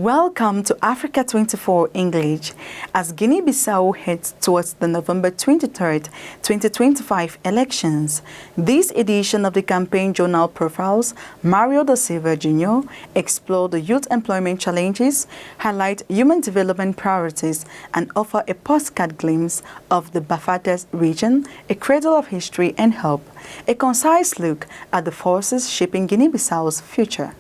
Welcome to Africa 24 English. As Guinea-Bissau heads towards the November 23rd, 2025 elections, this edition of the campaign journal profiles Mário da Silva Júnior explore the youth employment challenges, highlight human development priorities, and offer a postcard glimpse of the Bafata region, a cradle of history and hope, a concise look at the forces shaping Guinea-Bissau's future.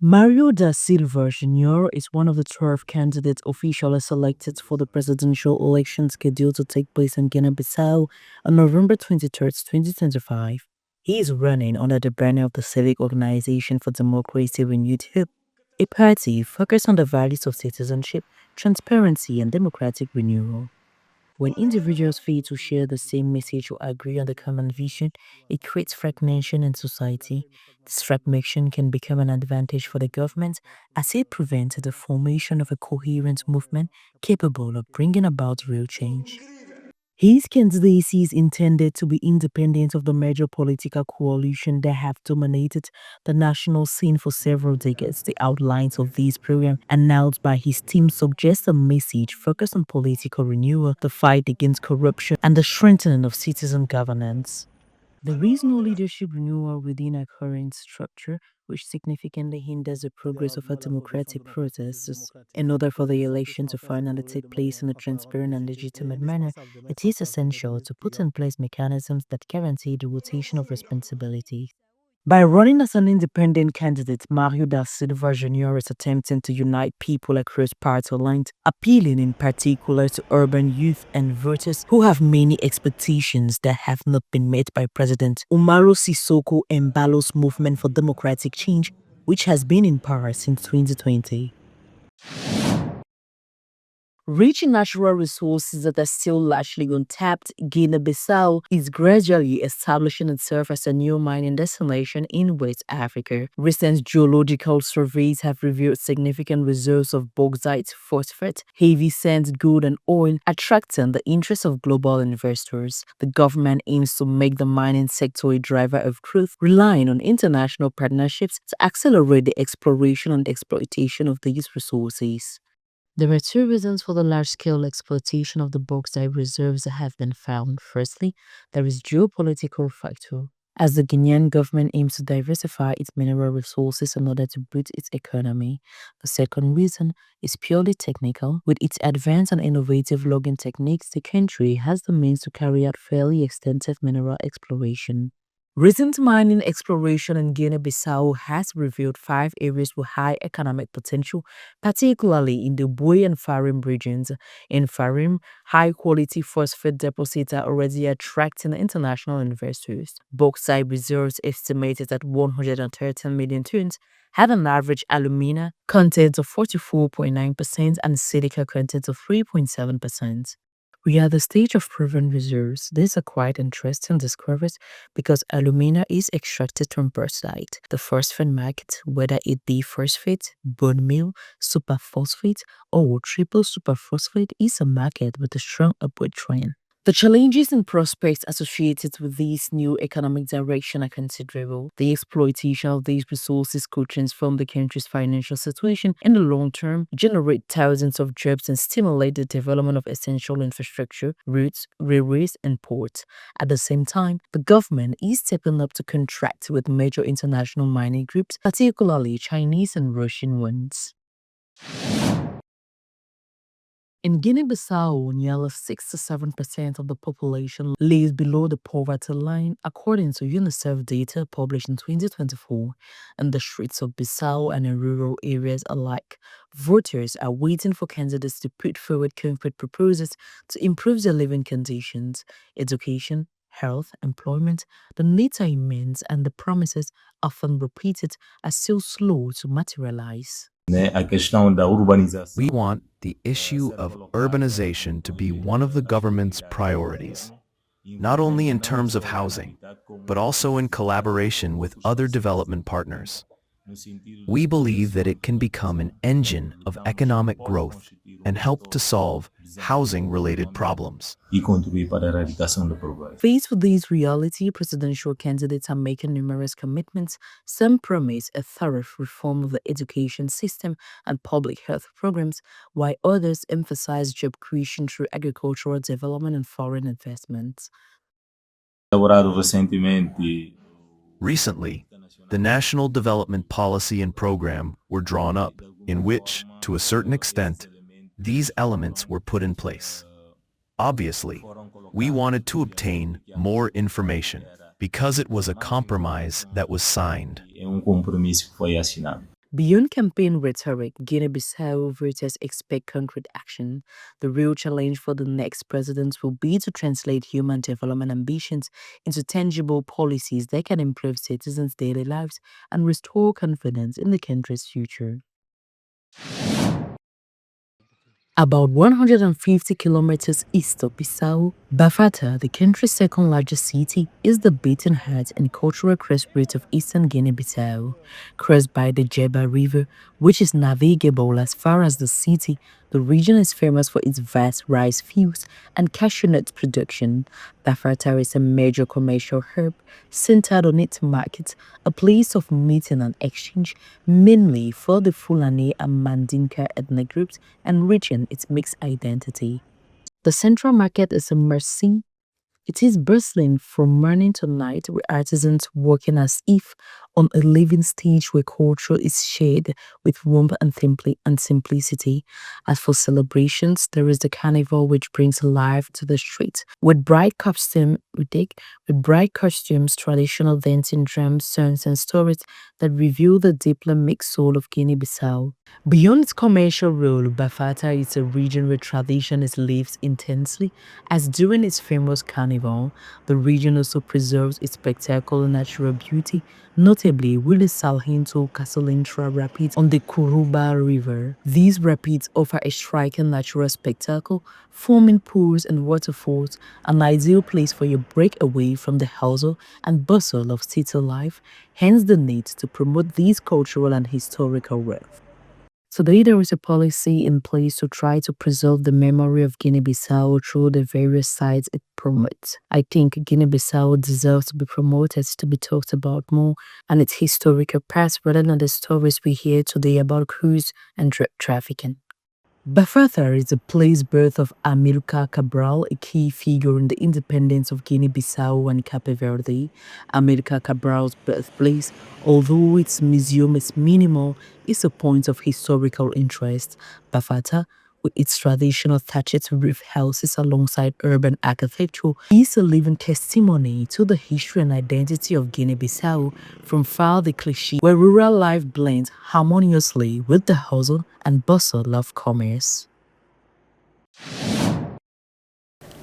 Mário da Silva Júnior is one of the 12 candidates officially selected for the presidential election scheduled to take place in Guinea-Bissau on November 23, 2025. He is running under the banner of the Civic Organization for Democracy Renewed Hope, a party focused on the values of citizenship, transparency, and democratic renewal. When individuals fail to share the same message or agree on the common vision, it creates fragmentation in society. This fragmentation can become an advantage for the government as it prevents the formation of a coherent movement capable of bringing about real change. His candidacy is intended to be independent of the major political coalition that have dominated the national scene for several decades. The outlines of this program announced by his team suggest a message focused on political renewal, the fight against corruption, and the strengthening of citizen governance. There is no leadership renewal within our current structure, which significantly hinders the progress of our democratic processes. In order for the election to finally take place in a transparent and legitimate manner, it is essential to put in place mechanisms that guarantee the rotation of responsibility. By running as an independent candidate, Mário da Silva Júnior is attempting to unite people across party lines, appealing in particular to urban youth and voters who have many expectations that have not been met by President Umaru Sissoco Embalo's movement for democratic change, which has been in power since 2020. Rich in natural resources that are still largely untapped, Guinea-Bissau is gradually establishing itself as a new mining destination in West Africa. Recent geological surveys have revealed significant reserves of bauxite, phosphate, heavy sands, gold, and oil, attracting the interest of global investors. The government aims to make the mining sector a driver of growth, relying on international partnerships to accelerate the exploration and exploitation of these resources. There are two reasons for the large-scale exploitation of the bauxite reserves that have been found. Firstly, there is geopolitical factor, as the Guinean government aims to diversify its mineral resources in order to boost its economy. The second reason is purely technical. With its advanced and innovative logging techniques, the country has the means to carry out fairly extensive mineral exploration. Recent mining exploration in Guinea-Bissau has revealed 5 areas with high economic potential, particularly in the Bui and Farim regions. In Farim, high-quality phosphate deposits are already attracting international investors. Bauxite reserves estimated at 113 million tons had an average alumina content of 44.9% and silica content of 3.7%. We are at the stage of proven reserves. These are quite interesting discoveries because alumina is extracted from bauxite. The phosphate market, whether it be phosphate, bone meal, superphosphate, or triple superphosphate, is a market with a strong upward trend. The challenges and prospects associated with this new economic direction are considerable. The exploitation of these resources could transform the country's financial situation in the long term, generate thousands of jobs, and stimulate the development of essential infrastructure, roads, railways, and ports. At the same time, the government is stepping up to contract with major international mining groups, particularly Chinese and Russian ones. In Guinea-Bissau, nearly 67% of the population lives below the poverty line, according to UNICEF data published in 2024. In the streets of Bissau and in rural areas alike, voters are waiting for candidates to put forward concrete proposals to improve their living conditions, education, health, employment. The needs are immense, and the promises, often repeated, are still slow to materialize. We want the issue of urbanization to be one of the government's priorities, not only in terms of housing, but also in collaboration with other development partners. We believe that it can become an engine of economic growth and help to solve housing-related problems. Faced with this reality, presidential candidates are making numerous commitments. Some promise a thorough reform of the education system and public health programs, while others emphasize job creation through agricultural development and foreign investments. Recently, the National Development Policy and Program were drawn up, in which, to a certain extent, these elements were put in place. Obviously, we wanted to obtain more information because it was a compromise that was signed. Beyond campaign rhetoric, Guinea-Bissau voters expect concrete action. The real challenge for the next president will be to translate human development ambitions into tangible policies that can improve citizens' daily lives and restore confidence in the country's future. About 150 kilometers east of Bissau, Bafata, the country's second largest city, is the beating heart and cultural crossroads of eastern Guinea-Bissau. Crossed by the Jeba River, which is navigable as far as the city, the region is famous for its vast rice fields and cashew nut production. Bafata is a major commercial hub centered on its market, a place of meeting and exchange, mainly for the Fulani and Mandinka ethnic groups, enriching its mixed identity. The central market is immersing. It is bustling from morning to night with artisans working as if on a living stage where culture is shared with warmth and simplicity. As for celebrations, there is the carnival which brings life to the streets with bright costumes, traditional dancing, drums, songs, and stories that reveal the deeply mixed soul of Guinea-Bissau. Beyond its commercial role, Bafata is a region where tradition is lived intensely, as during its famous carnival, the region also preserves its spectacular natural beauty, notably with the Salhinto Casolintra Rapids on the Kuruba River. These rapids offer a striking natural spectacle, forming pools and waterfalls, an ideal place for your break away from the hustle and bustle of city life, hence the need to promote these cultural and historical wealth. Today, there is a policy in place to try to preserve the memory of Guinea-Bissau through the various sites it promotes. I think Guinea-Bissau deserves to be promoted, to be talked about more, and its historical past rather than the stories we hear today about cruise and drug trafficking. Bafata is the place birth of Amilcar Cabral, a key figure in the independence of Guinea-Bissau and Cape Verde. Amilcar Cabral's birthplace, although its museum is minimal, is a point of historical interest. Bafata, with its traditional thatched roof houses alongside urban architecture, is a living testimony to the history and identity of Guinea-Bissau, from far the cliché where rural life blends harmoniously with the hustle and bustle of commerce.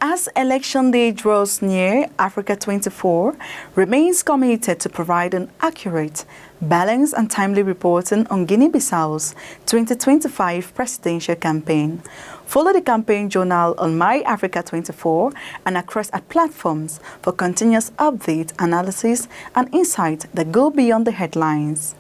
As Election Day draws near, Africa 24 remains committed to providing accurate, balanced and timely reporting on Guinea-Bissau's 2025 presidential campaign. Follow the campaign journal on My Africa 24 and across our platforms for continuous update, analysis and insight that go beyond the headlines.